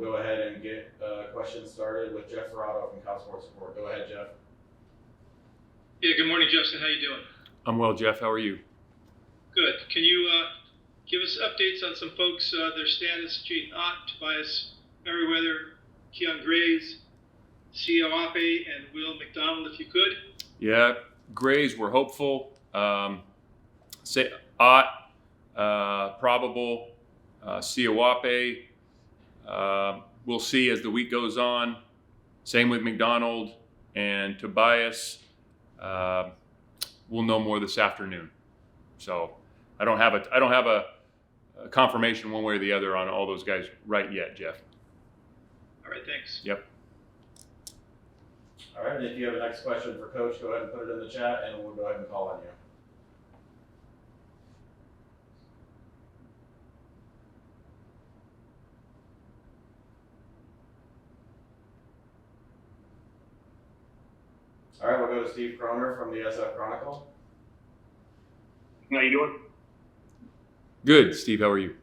go ahead and get questions started with Jeff Fado from Cal Sports Report. Go ahead, Jeff. Yeah, good morning, Justin. How you doing? I'm well, Jeff. How are you? Good. Can you give us updates on some folks, their status, Jaden Ott, Tobias Merriweather, Keon Graves, Sia Wape, and Will McDonald, if you could? Yeah, Graves, we're hopeful. Say Ott, probable. Sia Wape, we'll see as the week goes on. Same with McDonald and Tobias. We'll know more this afternoon. So I don't have a confirmation one way or the other on all those guys right yet, Jeff. All right, thanks. Yep. All right, and if you have a next question for Coach, go ahead and put it in the chat, and we'll go ahead and call on you. All right, we'll go to Steve Kroner from the SF Chronicle. How you doing? Good, Steve. How are you?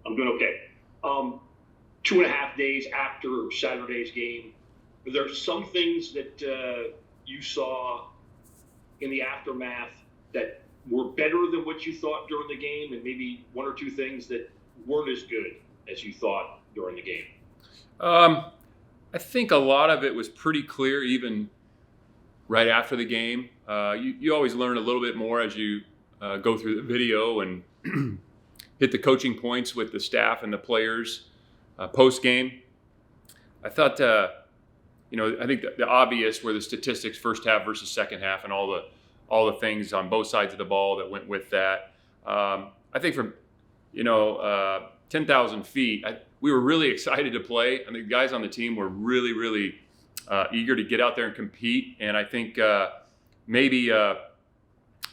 I'm doing okay. 2.5 days after Saturday's game, were there some things that you saw in the aftermath that were better than what you thought during the game, and maybe one or two things that weren't as good as you thought during the game? I think a lot of it was pretty clear, even right after the game. You always learn a little bit more as you go through the video and hit the coaching points with the staff and the players post game. I thought, I think the obvious were the statistics, first half versus second half, and all the things on both sides of the ball that went with that. I think from 10,000 feet, we were really excited to play. I think the guys on the team were really, really eager to get out there and compete. And I think maybe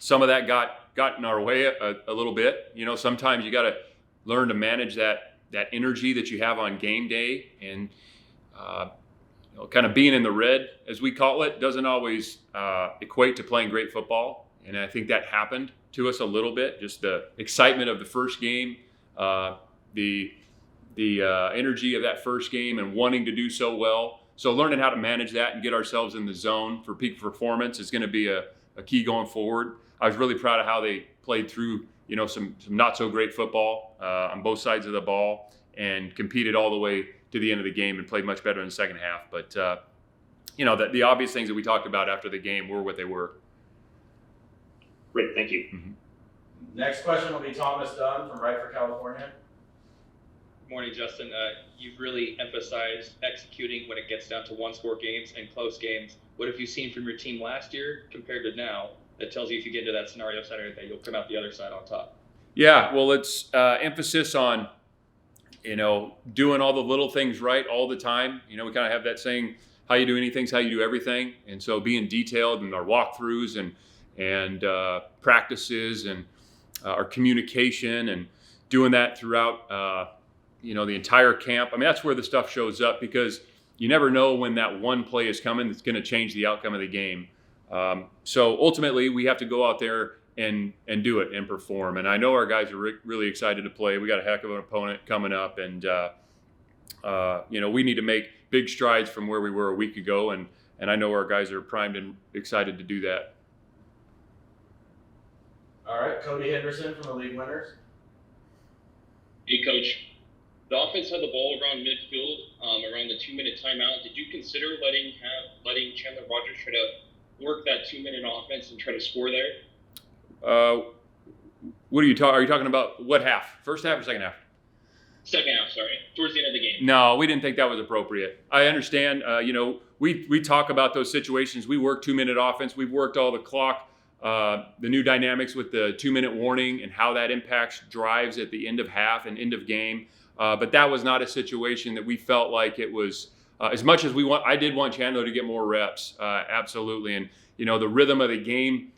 some of that got in our way a little bit. Sometimes you got to learn to manage that energy that you have on game day, and kind of being in the red, as we call it, doesn't always equate to playing great football. And I think that happened to us a little bit. Just the excitement of the first game, the energy of that first game, and wanting to do so well. So learning how to manage that and get ourselves in the zone for peak performance is going to be a key going forward. I was really proud of how they played through, some not so great football on both sides of the ball, and competed all the way to the end of the game and played much better in the second half. But the obvious things that we talked about after the game were what they were. Great, thank you. Mm-hmm. Next question will be Thomas Dunn from Right for California. Morning, Justin. You've really emphasized executing when it gets down to one-score games and close games. What have you seen from your team last year compared to now that tells you if you get into that scenario Saturday that you'll come out the other side on top? Yeah, well, it's emphasis on, doing all the little things right all the time. We kind of have that saying, how you do anything's how you do everything. And so being detailed in our walkthroughs and practices and our communication, and doing that throughout the entire camp. I mean, that's where the stuff shows up, because you never know when that one play is coming that's going to change the outcome of the game. So ultimately, we have to go out there and do it and perform. And I know our guys are really excited to play. We got a heck of an opponent coming up, and we need to make big strides from where we were a week ago. And I know our guys are primed and excited to do that. All right, Cody Henderson from the League Winners. Hey, Coach. The offense had the ball around midfield, around the 2-minute timeout. Did you consider letting Chandler Rogers try to work that 2-minute offense and try to score there? What are you talking about? What half? First half or second half? Second half, sorry. Towards the end of the game. No, we didn't think that was appropriate. I understand. We talk about those situations. We work 2-minute offense. We've worked all the clock, the new dynamics with the 2-minute warning and how that impacts drives at the end of half and end of game. But that was not a situation that we felt like it was as much as we want. I did want Chandler to get more reps, absolutely. And the rhythm of the game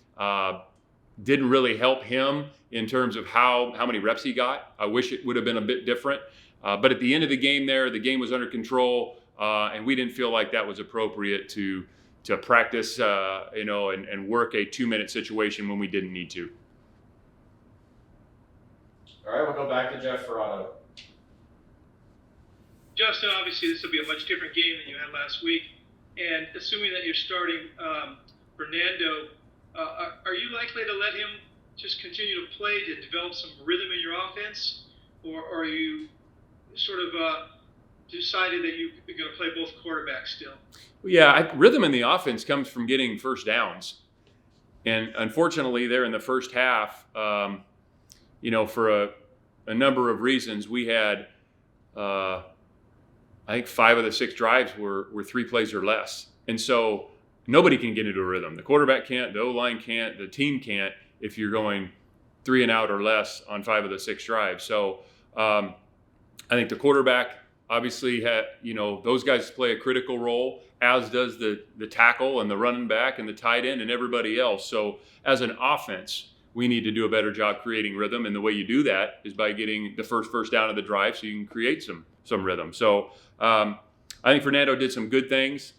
didn't really help him in terms of how many reps he got. I wish it would have been a bit different. But at the end of the game, the game was under control, and we didn't feel like that was appropriate to practice, and work a 2-minute situation when we didn't need to. All right, we'll go back to Jeff Fado. Justin, obviously this will be a much different game than you had last week. And assuming that you're starting Fernando, are you likely to let him just continue to play to develop some rhythm in your offense? Or are you sort of decided that you're going to play both quarterbacks still? Yeah, rhythm in the offense comes from getting first downs. And unfortunately, there in the first half, for a number of reasons, we had, I think 5 of the 6 drives were 3 plays or less. And so nobody can get into a rhythm. The quarterback can't, the O-line can't, the team can't if you're going 3 and out or less on 5 of the 6 drives. So I think the quarterback obviously those guys play a critical role, as does the tackle and the running back and the tight end and everybody else. So as an offense, we need to do a better job creating rhythm. And the way you do that is by getting the first down of the drive so you can create some rhythm. So I think Fernando did some good things.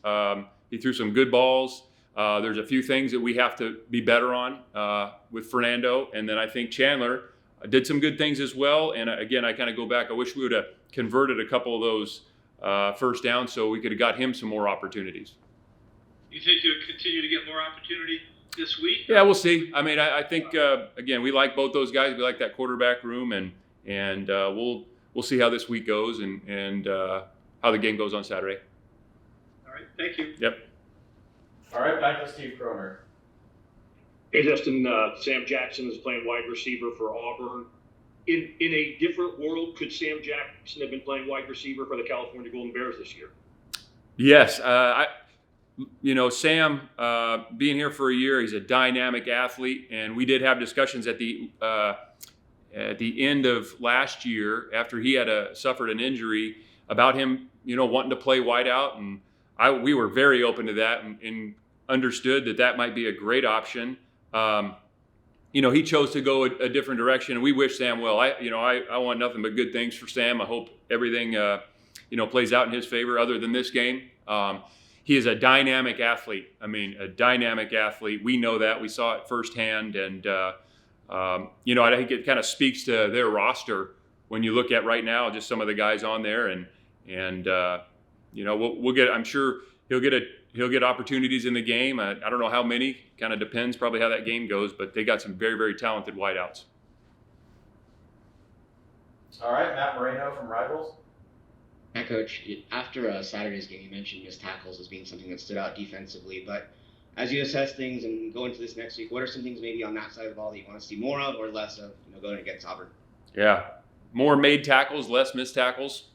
He threw some good balls. There's a few things that we have to be better on with Fernando. And then I think Chandler did some good things as well. And again, I kind of go back. I wish we would have converted a couple of those first downs so we could have got him some more opportunities. You think you'll continue to get more opportunity this week? Yeah, we'll see. I mean, I think again, we like both those guys. We like that quarterback room, and we'll see how this week goes and how the game goes on Saturday. All right, thank you. Yep. All right, back to Steve Kroner. Hey, Justin, Sam Jackson is playing wide receiver for Auburn. In a different world, could Sam Jackson have been playing wide receiver for the California Golden Bears this year? Yes. Sam, being here for a year, he's a dynamic athlete, and we did have discussions at the end of last year after he had suffered an injury about him, wanting to play wide out, and we were very open to that and understood that might be a great option. He chose to go a different direction, and we wish Sam well. I want nothing but good things for Sam. I hope everything, plays out in his favor other than this game. He is a dynamic athlete. I mean, a dynamic athlete. We know that. We saw it firsthand, and I think it kind of speaks to their roster when you look at right now just some of the guys on there, and we'll get. I'm sure he'll get opportunities in the game. I don't know how many. Kind of depends probably how that game goes, but they got some very, very talented wideouts. All right, Matt Moreno from Rivals. Hi, Coach. After Saturday's game, you mentioned missed tackles as being something that stood out defensively. But as you assess things and go into this next week, what are some things maybe on that side of the ball that you want to see more of or less of, going against Auburn? Yeah, more made tackles, less missed tackles.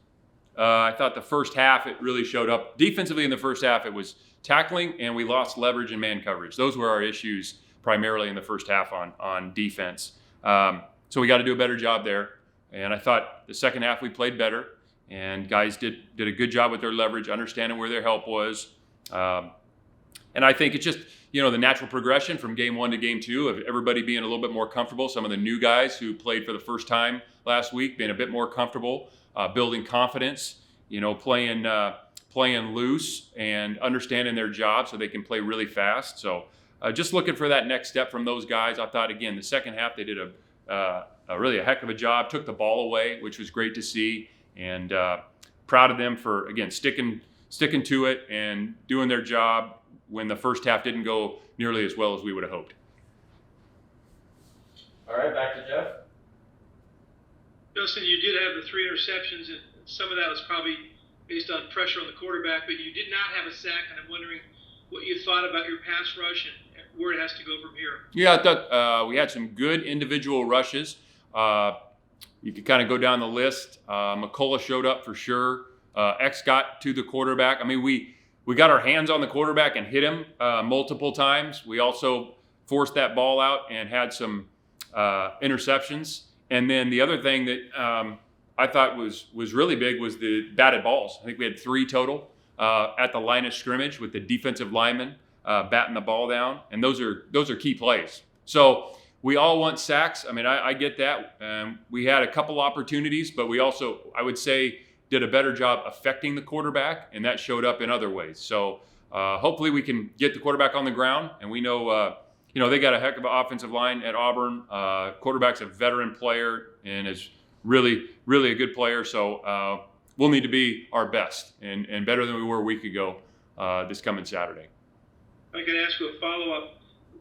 I thought the first half it really showed up. Defensively in the first half, it was tackling, and we lost leverage and man coverage. Those were our issues primarily in the first half on defense. So we got to do a better job there. And I thought the second half we played better, and guys did a good job with their leverage, understanding where their help was. And I think it's just, the natural progression from game 1 to game 2 of everybody being a little bit more comfortable. Some of the new guys who played for the first time last week being a bit more comfortable, building confidence, playing loose and understanding their job so they can play really fast. So just looking for that next step from those guys. I thought, again, the second half they did really a heck of a job, took the ball away, which was great to see, and proud of them for, again, sticking to it and doing their job when the first half didn't go nearly as well as we would have hoped. All right, back to Jeff. Justin, you did have the 3 interceptions, and some of that was probably based on pressure on the quarterback, but you did not have a sack, and I'm wondering what you thought about your pass rush and where it has to go from here. Yeah, I thought we had some good individual rushes. You could kind of go down the list. McCulla showed up for sure. X got to the quarterback. I mean, we got our hands on the quarterback and hit him multiple times. We also forced that ball out and had some interceptions. And then the other thing that I thought was really big was the batted balls. I think we had 3 total at the line of scrimmage with the defensive lineman batting the ball down, and those are key plays. So we all want sacks. I mean, I get that. We had a couple opportunities, but we also, I would say, did a better job affecting the quarterback, and that showed up in other ways. So hopefully we can get the quarterback on the ground, and we know they got a heck of an offensive line at Auburn. Quarterback's a veteran player and is really, really a good player. So we'll need to be our best and better than we were a week ago this coming Saturday. I can ask you a follow-up.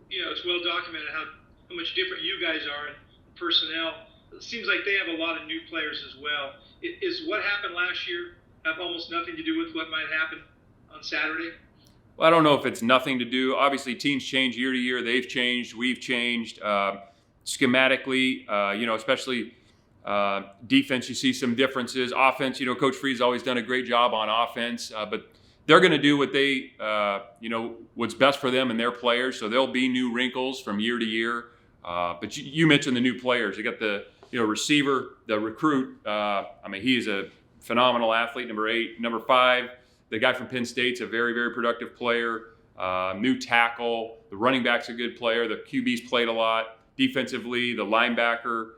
It's well documented how much different you guys are in personnel. It seems like they have a lot of new players as well. Is what happened last year have almost nothing to do with what might happen on Saturday? Well, I don't know if it's nothing to do. Obviously, teams change year to year. They've changed. We've changed. Schematically, especially defense, you see some differences. Offense, Coach Freed's always done a great job on offense, but they're going to do what they, what's best for them and their players. So there'll be new wrinkles from year to year. But you mentioned the new players. You got the, receiver, the recruit. He is a phenomenal athlete, number 8. Number 5, the guy from Penn State's a very, very productive player. New tackle. The running back's a good player. The QB's played a lot. Defensively, the linebacker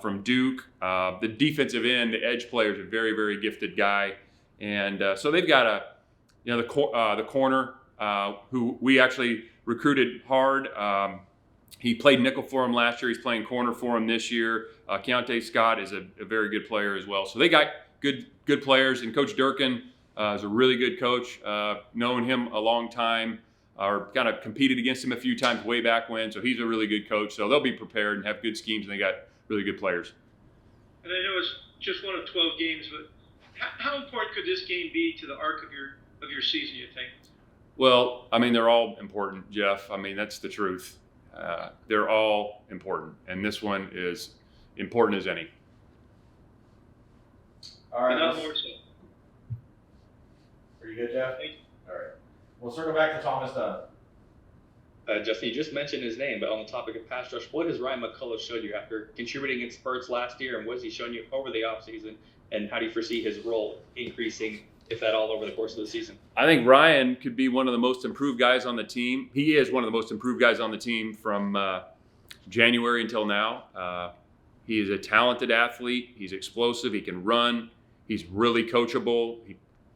from Duke. The defensive end, the edge player is a very, very gifted guy. And so they've got the corner who we actually recruited hard. He played nickel for him last year. He's playing corner for him this year. Keontae Scott is a very good player as well. So they got good players. And Coach Durkin is a really good coach. Known him a long time. Or kind of competed against him a few times way back when. So he's a really good coach. So they'll be prepared and have good schemes, and they got really good players. And I know it's just one of 12 games, but how important could this game be to the arc of your season, you think? Well, they're all important, Jeff. That's the truth. They're all important, and this one is important as any. All right. Not more so. Are you good, Jeff? All right. We'll circle back to Thomas Dunn. Justin, you just mentioned his name, but on the topic of pass rush, what has Ryan McCulla showed you after contributing in spurts last year, and what has he shown you over the offseason, and how do you foresee his role increasing, if at all, over the course of the season? I think Ryan could be one of the most improved guys on the team. He is one of the most improved guys on the team from January until now. He is a talented athlete. He's explosive. He can run. He's really coachable.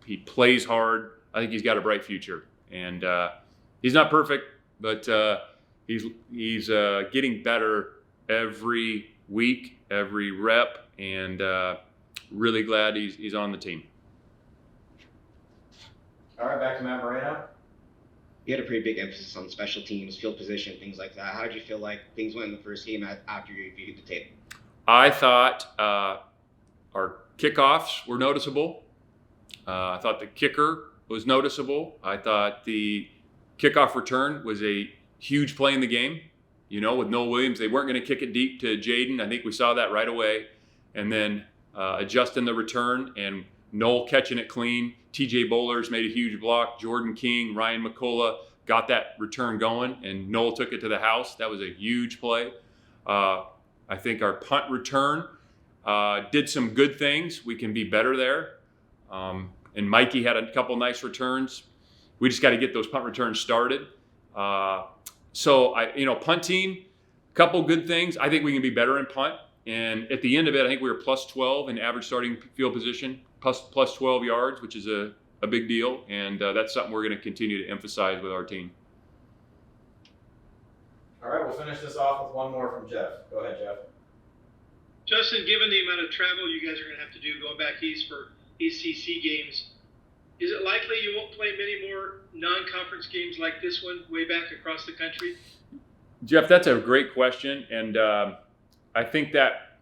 He plays hard. I think he's got a bright future. And he's not perfect, but he's getting better every week, every rep, and really glad he's on the team. All right, back to Matt Moreno. You had a pretty big emphasis on special teams, field position, things like that. How did you feel like things went in the first game after you reviewed the tape? I thought our kickoffs were noticeable. I thought the kicker was noticeable. I thought the kickoff return was a huge play in the game. With Noel Williams, they weren't going to kick it deep to Jaden. I think we saw that right away. And then adjusting the return and Noel catching it clean. TJ Bowlers made a huge block. Jordan King, Ryan McCulla got that return going, and Noel took it to the house. That was a huge play. I think our punt return did some good things. We can be better there. And Mikey had a couple nice returns. We just got to get those punt returns started. Punting, a couple good things. I think we can be better in punt. And at the end of it, I think we were plus 12 in average starting field position, plus 12 yards, which is a big deal. And that's something we're going to continue to emphasize with our team. All right, we'll finish this off with one more from Jeff. Go ahead, Jeff. Justin, given the amount of travel you guys are going to have to do going back east for ACC games, is it likely you won't play many more non-conference games like this one way back across the country? Jeff, that's a great question. And I think that,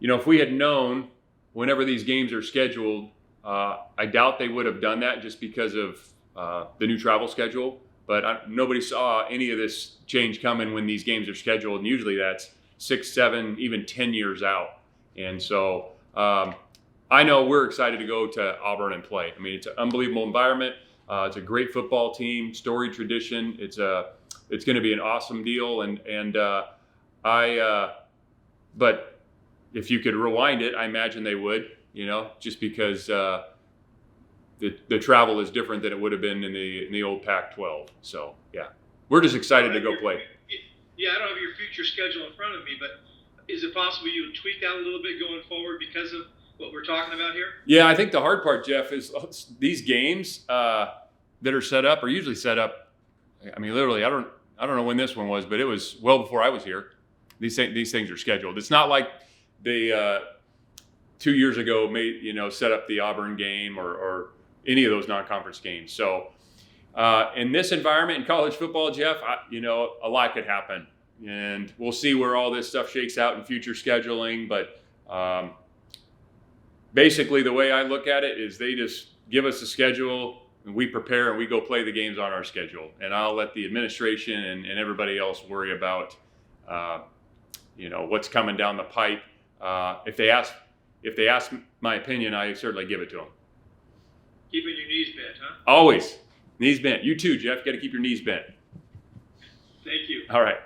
if we had known whenever these games are scheduled, I doubt they would have done that just because of the new travel schedule. But nobody saw any of this change coming when these games are scheduled. And usually that's 6, 7, even 10 years out. And so I know we're excited to go to Auburn and play. It's an unbelievable environment. It's a great football team, storied tradition. It's going to be an awesome deal. But if you could rewind it, I imagine they would, just because the travel is different than it would have been in the old Pac-12. So, yeah, we're just excited to go play. Yeah, I don't have your future schedule in front of me, but is it possible you would tweak that a little bit going forward because of what we're talking about here? Yeah, I think the hard part, Jeff, is these games that are set up are usually set up. Literally, I don't know when this one was, but it was well before I was here. These things are scheduled. It's not like 2 years ago set up the Auburn game or any of those non-conference games. So in this environment in college football, Jeff, a lot could happen, and we'll see where all this stuff shakes out in future scheduling. But basically, the way I look at it is they just give us a schedule, and we prepare, and we go play the games on our schedule. And I'll let the administration and everybody else worry about what's coming down the pipe. If they ask my opinion, I certainly give it to them. Keeping your knees bent, huh? Always. Knees bent. You too, Jeff. Got to keep your knees bent. Thank you. All right.